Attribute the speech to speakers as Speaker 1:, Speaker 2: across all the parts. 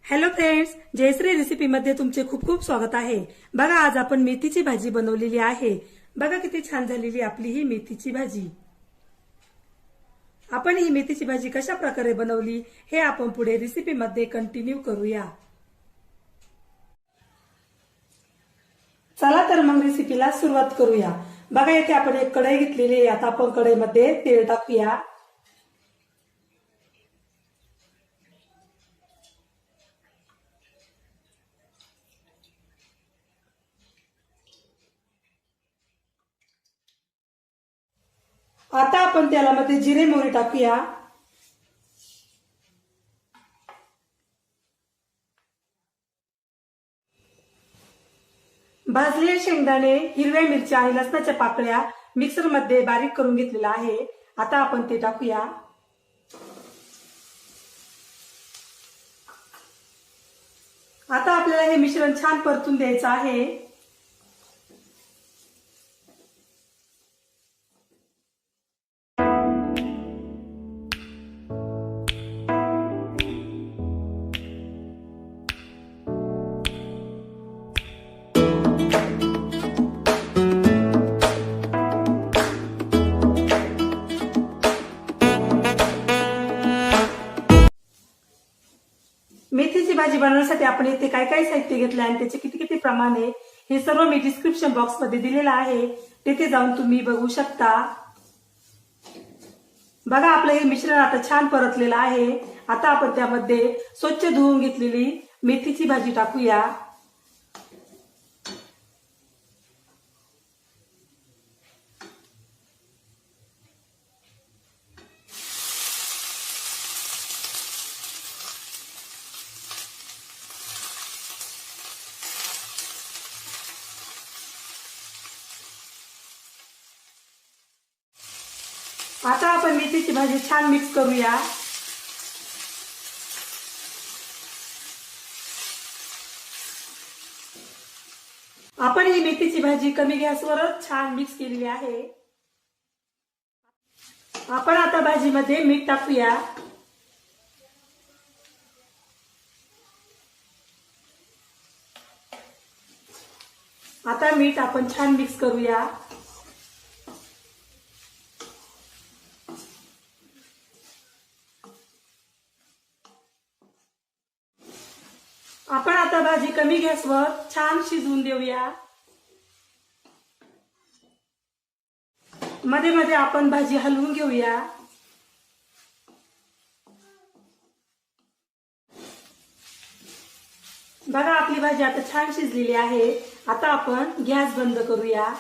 Speaker 1: Hello friends, Jayashree recipe मध्ये तुमचे खूप खूप स्वागत आहे। बघा, आज आपण मेथीची भाजी बनवलेली आहे। बघा किती छान झालेली आपली ही मेथीची भाजी। आपण ही मेथीची भाजी कशा प्रकारे बनवली हे आपण पुढे रेसिपी मध्ये कंटिन्यू करूया। चला तर मग रेसिपीला सुरुवात करूया। बघा, येथे आपण एक कढई घेतलेली आहे। आता आपण कढईमध्ये तेल टाकूया। आता आपण तेलामध्ये जिरे मोहरी टाकूया। भाजलेले शेंगदाणे, हिरव्या मिरच्या आणि लसणाच्या पाकळ्या मिक्सर मध्ये बारीक करून घेतलेला आहे। आता आपण ते टाकूया। आता आपल्याला हे मिश्रण छान परतून द्यायचं आहे। मेथीची भाजी बनवण्यासाठी आपण इथे काय काय साहित्य घेतलं आणि त्याचे किती किती प्रमाण आहे हे सर्व मी डिस्क्रिप्शन बॉक्स मध्ये दिलेलं आहे। तिथे जाऊन तुम्ही बघू शकता। बघा, आपलं हे मिश्रण आता छान परतलेलं आहे। आता आपण त्यामध्ये स्वच्छ धुवून घेतलेली मेथीची भाजी टाकूया। आता आपण मेथीची भाजी छान मिक्स करूया। आपण ही मेथीची भाजी कमी गॅसवरच छान मिक्स केलेली आहे। आपण आता भाजीमध्ये मीठ टाकूया। आता मीठ आपण छान मिक्स करूया। आपण आता भाजी कमी गॅसवर छान शिजवून देऊया। मध्ये मध्ये आपण भाजी हलवून घेऊया। बघा, आपली भाजी आता छान शिजलेली आहे। आता आपण गॅस बंद करूया।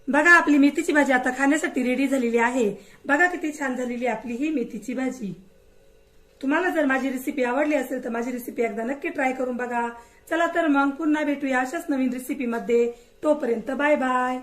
Speaker 1: बघा, आपली मेथीची भाजी आता खाण्यासाठी रेडी झालेली आहे। बघा किती छान झालेली आपली ही मेथीची भाजी। तुम्हाला जर माझी रेसिपी आवडली असेल तर माझी रेसिपी एकदा नक्की ट्राय करून बघा। चला तर मग पुन्हा भेटूया अशाच नवीन रेसिपी मध्ये। तोपर्यंत बाय बाय।